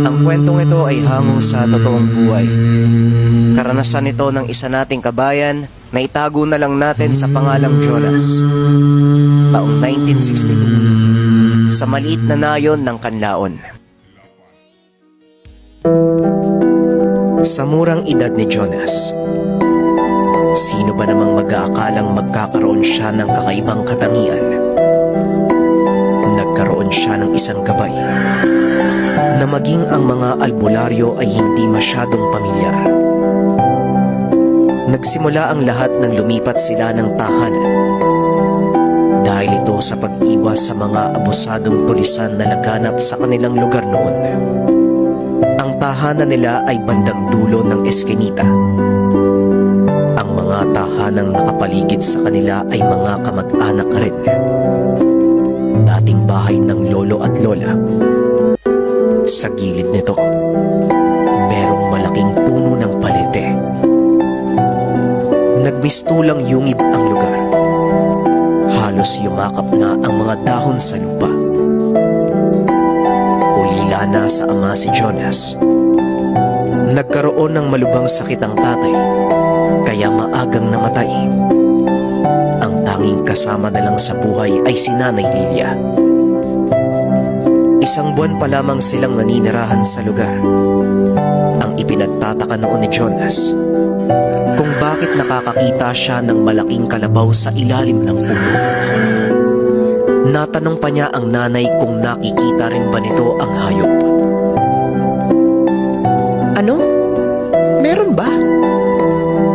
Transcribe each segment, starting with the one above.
Ang kwentong ito ay hango sa totoong buhay. Karanasan ito ng isa nating kabayan na itago na lang natin sa pangalang Jonas. Taong 1962, sa maliit na nayon ng Kanlaon. Sa murang edad ni Jonas, sino ba namang mag-aakalang magkakaroon siya ng kakaibang katangian? Nagkaroon siya ng isang gabay na maging ang mga albularyo ay hindi masyadong pamilyar. Nagsimula ang lahat nang lumipat sila ng tahanan dahil ito sa pag-iwas sa mga abusadong tulisan na laganap sa kanilang lugar noon. Ang tahanan nila ay bandang dulo ng eskinita. Ang mga tahanang nakapaligid sa kanila ay mga kamag-anak rin. Dating bahay ng lolo at lola. Sa gilid nito, merong malaking puno ng palete. Nagmistulang yungib ang lugar. Halos yumakap na ang mga dahon sa lupa. Ulila na sa ama si Jonas. Nagkaroon ng malubhang sakit ang tatay, kaya maagang namatay. Ang tanging kasama na lang sa buhay ay si Nanay Lilia. Isang buwan pa lamang silang naninirahan sa lugar. Ang ipinagtataka noon ni Jonas, kung bakit nakakakita siya ng malaking kalabaw sa ilalim ng puno. Natanong pa niya ang nanay kung nakikita rin ba nito ang hayop. Ano? Meron ba?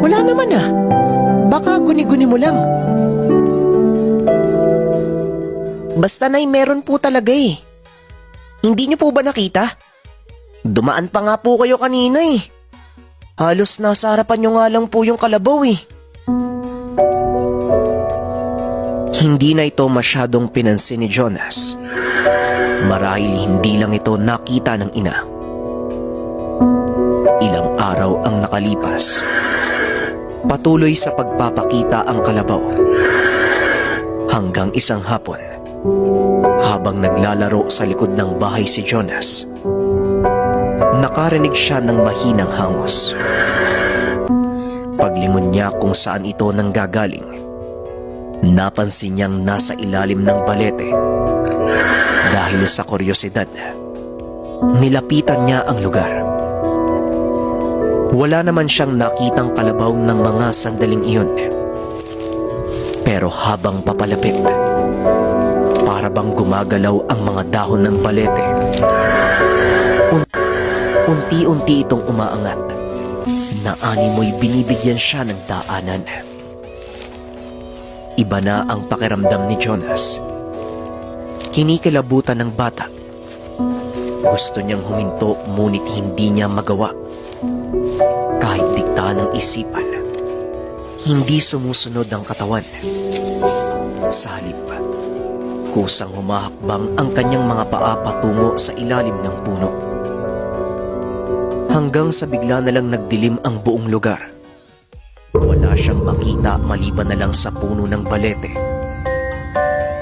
Wala naman ah. Baka guni-guni mo lang. Basta na'y meron po talaga eh. Hindi niyo po ba nakita? Dumaan pa nga po kayo kanina eh. Halos nasa harapan niyo nga lang po yung kalabaw eh. Hindi na ito masyadong pinansin ni Jonas. Marahil hindi lang ito nakita ng ina. Ilang araw ang nakalipas. Patuloy sa pagpapakita ang kalabaw. Hanggang isang hapon, habang naglalaro sa likod ng bahay si Jonas, nakarinig siya ng mahinang hangos. Paglingon niya kung saan ito nanggagaling, napansin niyang nasa ilalim ng balete. Dahil sa kuryosidad, nilapitan niya ang lugar. Wala naman siyang nakitang kalabaw ng mga sandaling iyon. Pero habang papalapit, para bang gumagalaw ang mga dahon ng balete. Unti-unti itong umaangat, na animoy binibigyan siya ng daanan. Iba na ang pakiramdam ni Jonas. Kinikilabutan ng bata. Gusto niyang huminto ngunit hindi niya magawa. Kahit dikta ng isipan, hindi sumusunod ang katawan. Sa halip, kusang humahakbang ang kanyang mga paa patungo sa ilalim ng puno. Hanggang sa bigla na lang nagdilim ang buong lugar. Wala siyang makita maliban na lang sa puno ng balete.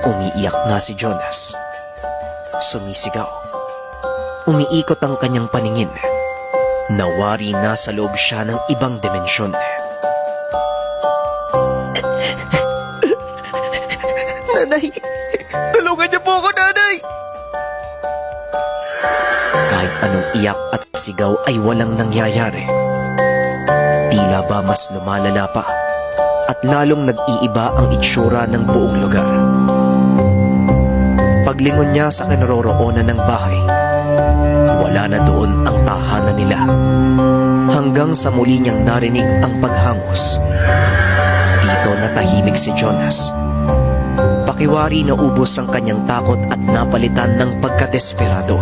Umiiyak na si Jonas. Sumisigaw. Umiikot ang kanyang paningin. Nawari na sa loob siya ng ibang dimensyon. Nanay! Tulungan niyo po ako, nanay! Kahit anong iyak at sigaw ay walang nangyayari. Tila ba mas lumalala pa at lalong nag-iiba ang itsura ng buong lugar. Paglingon niya sa kinaroroonan ng bahay, wala na doon ang tahanan nila. Hanggang sa muli niyang narinig ang paghangos. Dito natahimik si Jonas. Pakiwari na ubos ang kanyang takot at napalitan ng pagkadesperado.